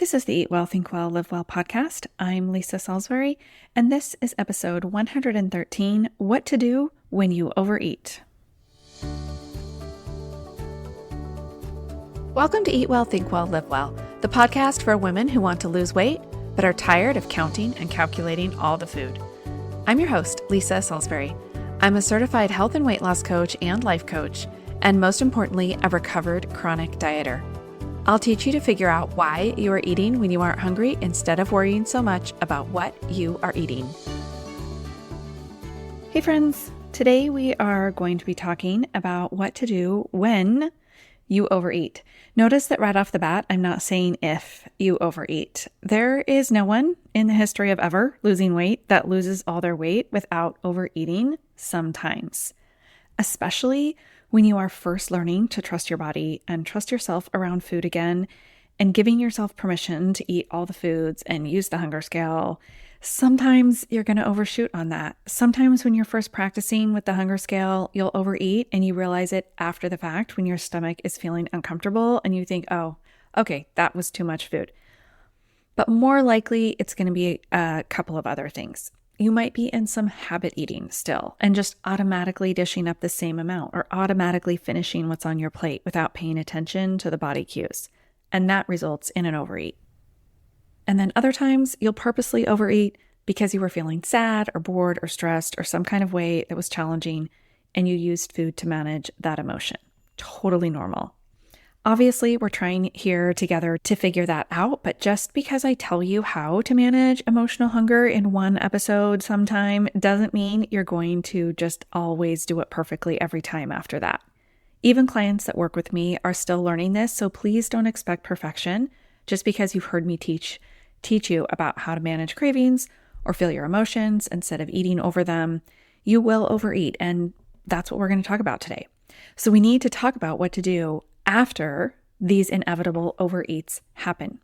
This is the Eat Well, Think Well, Live Well podcast. I'm Lisa Salisbury, and this is episode 113, What to Do When You Overeat. Welcome to Eat Well, Think Well, Live Well, the podcast for women who want to lose weight but are tired of counting and calculating all the food. I'm your host, Lisa Salisbury. I'm a certified health and weight loss coach and life coach, and most importantly, a recovered chronic dieter. I'll teach you to figure out why you are eating when you aren't hungry instead of worrying so much about what you are eating. Hey friends, today we are going to be talking about what to do when you overeat. Notice that right off the bat, I'm not saying if you overeat. There is no one in the history of ever losing weight that loses all their weight without overeating sometimes, especially when you are first learning to trust your body and trust yourself around food again and giving yourself permission to eat all the foods and use the hunger scale. Sometimes you're going to overshoot on that. Sometimes when you're first practicing with the hunger scale, you'll overeat and you realize it after the fact when your stomach is feeling uncomfortable and you think, oh, okay, that was too much food. But more likely, it's going to be a couple of other things. You might be in some habit eating still and just automatically dishing up the same amount or automatically finishing what's on your plate without paying attention to the body cues. And that results in an overeat. And then other times you'll purposely overeat because you were feeling sad or bored or stressed or some kind of way that was challenging and you used food to manage that emotion. Totally normal. Obviously, we're trying here together to figure that out, but just because I tell you how to manage emotional hunger in one episode sometime doesn't mean you're going to just always do it perfectly every time after that. Even clients that work with me are still learning this, so please don't expect perfection just because you've heard me teach you about how to manage cravings or feel your emotions instead of eating over them. You will overeat, and that's what we're going to talk about today. So we need to talk about what to do after these inevitable overeats happen.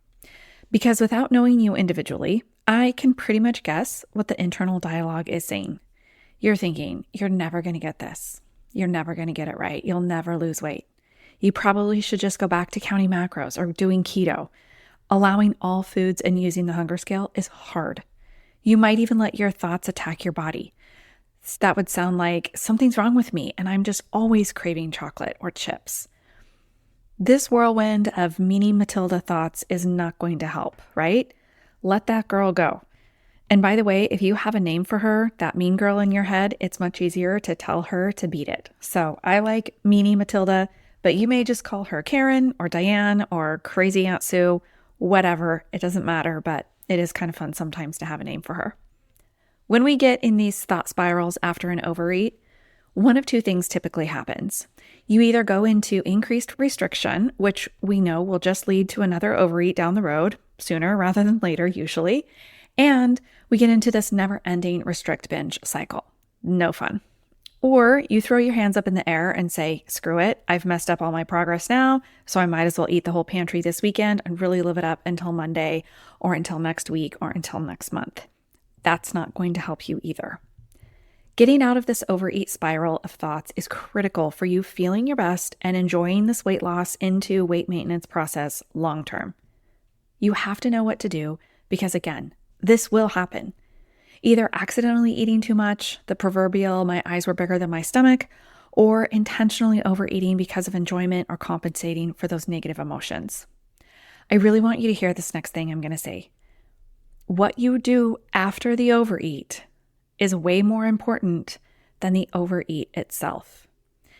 Because without knowing you individually, I can pretty much guess what the internal dialogue is saying. You're thinking, you're never going to get this. You're never going to get it right. You'll never lose weight. You probably should just go back to counting macros or doing keto. Allowing all foods and using the hunger scale is hard. You might even let your thoughts attack your body. That would sound like something's wrong with me and I'm just always craving chocolate or chips. This whirlwind of meanie Matilda thoughts is not going to help, right? Let that girl go. And by the way, if you have a name for her, that mean girl in your head, it's much easier to tell her to beat it. So I like meanie Matilda, but you may just call her Karen or Diane or Crazy Aunt Sue, whatever. It doesn't matter, but it is kind of fun sometimes to have a name for her. When we get in these thought spirals after an overeat, one of two things typically happens. You either go into increased restriction, which we know will just lead to another overeat down the road, sooner rather than later usually, and we get into this never-ending restrict binge cycle. No fun. Or you throw your hands up in the air and say, screw it, I've messed up all my progress now, so I might as well eat the whole pantry this weekend and really live it up until Monday or until next week or until next month. That's not going to help you either. Getting out of this overeat spiral of thoughts is critical for you feeling your best and enjoying this weight loss into weight maintenance process long term. You have to know what to do because, again, this will happen. Either accidentally eating too much, the proverbial my eyes were bigger than my stomach, or intentionally overeating because of enjoyment or compensating for those negative emotions. I really want you to hear this next thing I'm going to say. What you do after the overeat is way more important than the overeat itself.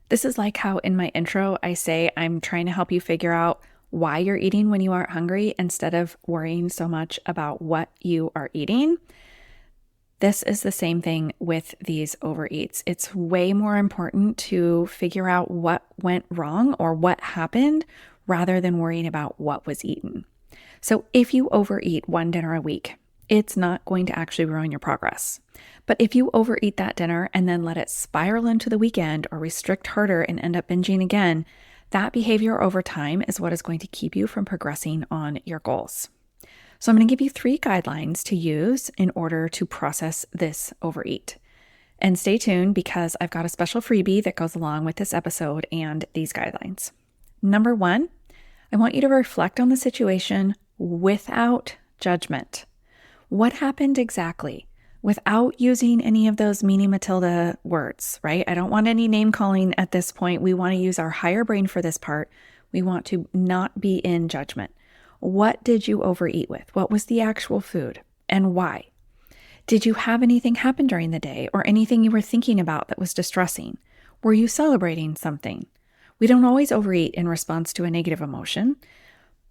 This is like how in my intro I say I'm trying to help you figure out why you're eating when you aren't hungry instead of worrying so much about what you are eating. This is the same thing with these overeats. It's way more important to figure out what went wrong or what happened rather than worrying about what was eaten. So if you overeat one dinner a week, it's not going to actually ruin your progress. But if you overeat that dinner and then let it spiral into the weekend or restrict harder and end up binging again, that behavior over time is what is going to keep you from progressing on your goals. So I'm going to give you 3 guidelines to use in order to process this overeat. And stay tuned because I've got a special freebie that goes along with this episode and these guidelines. Number 1, I want you to reflect on the situation without judgment. What happened exactly? Without using any of those Meanie Matilda words, right? I don't want any name calling at this point. We want to use our higher brain for this part. We want to not be in judgment. What did you overeat with? What was the actual food and why? Did you have anything happen during the day or anything you were thinking about that was distressing? Were you celebrating something? We don't always overeat in response to a negative emotion.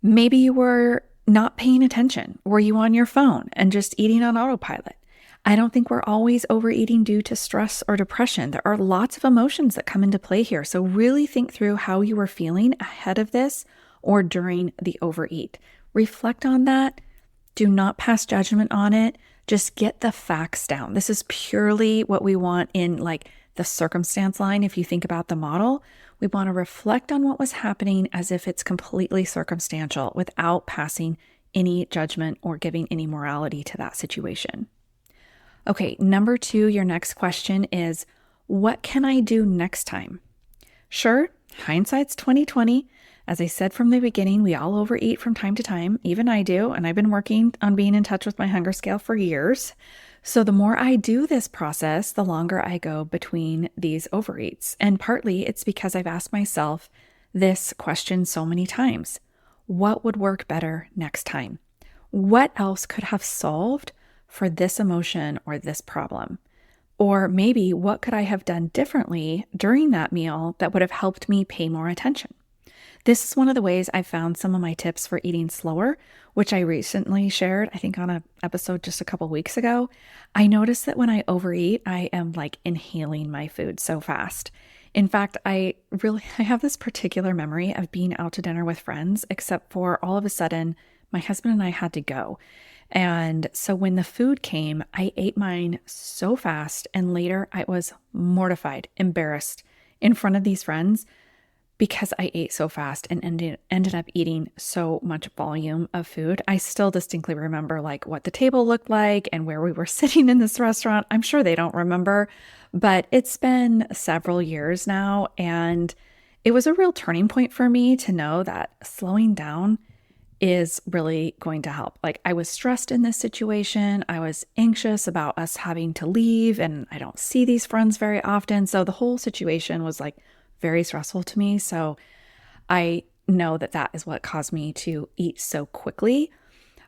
Maybe you were not paying attention. Were you on your phone and just eating on autopilot? I don't think we're always overeating due to stress or depression. There are lots of emotions that come into play here. So really think through how you were feeling ahead of this or during the overeat. Reflect on that. Do not pass judgment on it. Just get the facts down. This is purely what we want in like the circumstance line. If you think about the model, we want to reflect on what was happening as if it's completely circumstantial without passing any judgment or giving any morality to that situation. Okay, number 2, your next question is, what can I do next time? Sure, hindsight's 2020. As I said from the beginning, we all overeat from time to time. Even I do, and I've been working on being in touch with my hunger scale for years. So the more I do this process, the longer I go between these overeats. And partly it's because I've asked myself this question so many times. What would work better next time? What else could have solved for this emotion or this problem? Or maybe what could I have done differently during that meal that would have helped me pay more attention? This is one of the ways I found some of my tips for eating slower, which I recently shared, I think on an episode just a couple weeks ago. I noticed that when I overeat, I am like inhaling my food so fast. In fact, I have this particular memory of being out to dinner with friends, except for all of a sudden, my husband and I had to go. And so when the food came, I ate mine so fast. And later I was mortified, embarrassed in front of these friends because I ate so fast and ended up eating so much volume of food. I still distinctly remember like what the table looked like and where we were sitting in this restaurant. I'm sure they don't remember, but it's been several years now. And it was a real turning point for me to know that slowing down is really going to help. Like I was stressed in this situation. I was anxious about us having to leave and I don't see these friends very often. So the whole situation was like very stressful to me. So I know that that is what caused me to eat so quickly.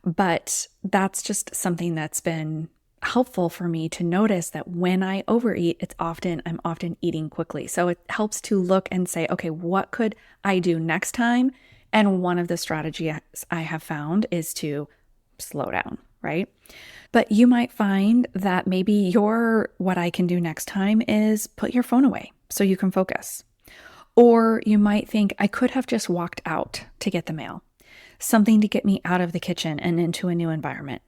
But that's just something that's been helpful for me to notice that when I overeat, I'm often eating quickly. So it helps to look and say, okay, what could I do next time? And one of the strategies I have found is to slow down, right? But you might find that maybe what I can do next time is put your phone away so you can focus. Or you might think I could have just walked out to get the mail, something to get me out of the kitchen and into a new environment.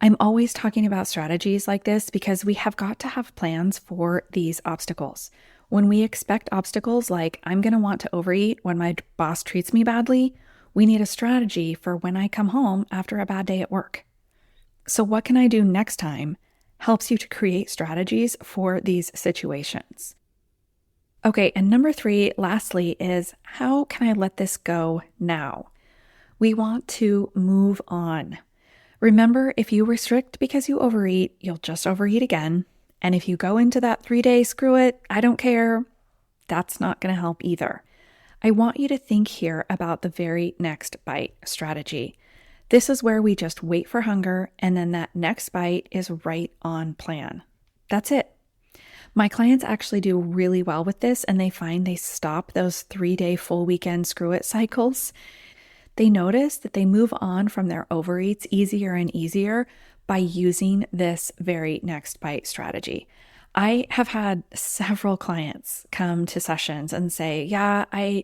I'm always talking about strategies like this because we have got to have plans for these obstacles. When we expect obstacles like I'm going to want to overeat when my boss treats me badly, we need a strategy for when I come home after a bad day at work. So what can I do next time helps you to create strategies for these situations. Okay, and number 3, lastly, is how can I let this go now? We want to move on. Remember, if you restrict because you overeat, you'll just overeat again. And if you go into that 3-day, screw it, I don't care, that's not going to help either. I want you to think here about the very next bite strategy. This is where we just wait for hunger, and then that next bite is right on plan. That's it. My clients actually do really well with this, and they find they stop those 3-day full weekend screw it cycles. They notice that they move on from their overeats easier and easier by using this very next bite strategy. I have had several clients come to sessions and say, yeah, I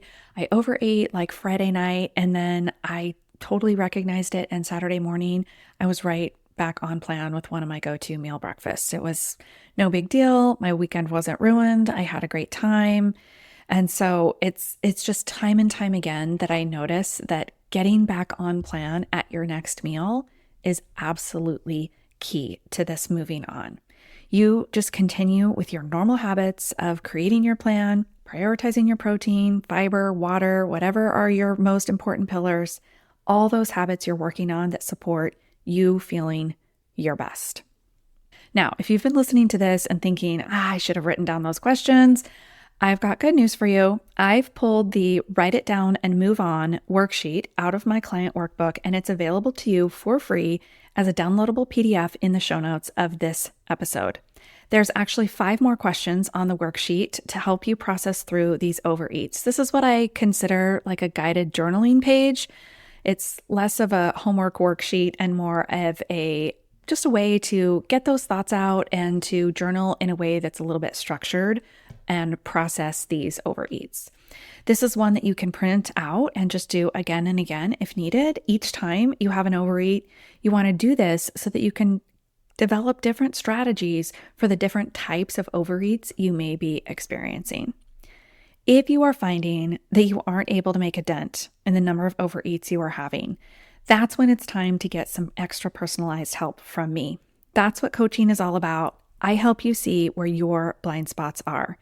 overate like Friday night, and then I totally recognized it, and Saturday morning I was right back on plan with one of my go-to meal breakfasts. It was no big deal. My weekend wasn't ruined. I had a great time. And so it's just time and time again that I notice that getting back on plan at your next meal is absolutely key to this moving on. You just continue with your normal habits of creating your plan, prioritizing your protein, fiber, water, whatever are your most important pillars, all those habits you're working on that support you feeling your best. Now, if you've been listening to this and thinking, I should have written down those questions, I've got good news for you. I've pulled the Write It Down and Move On worksheet out of my client workbook, and it's available to you for free as a downloadable PDF in the show notes of this episode. There's actually 5 more questions on the worksheet to help you process through these overeats. This is what I consider like a guided journaling page. It's less of a homework worksheet and more of just a way to get those thoughts out and to journal in a way that's a little bit structured and process these overeats. This is one that you can print out and just do again and again if needed. Each time you have an overeat, you want to do this so that you can develop different strategies for the different types of overeats you may be experiencing. If you are finding that you aren't able to make a dent in the number of overeats you are having, that's when it's time to get some extra personalized help from me. That's what coaching is all about. I help you see where your blind spots are.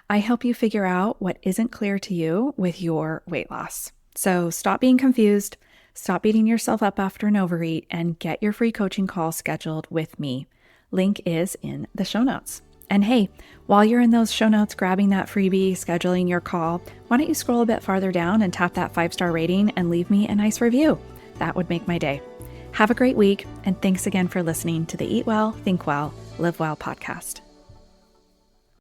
I help you figure out what isn't clear to you with your weight loss. So stop being confused, stop beating yourself up after an overeat, and get your free coaching call scheduled with me. Link is in the show notes. And hey, while you're in those show notes grabbing that freebie, scheduling your call, why don't you scroll a bit farther down and tap that 5-star rating and leave me a nice review? That would make my day. Have a great week, and thanks again for listening to the Eat Well, Think Well, Live Well podcast.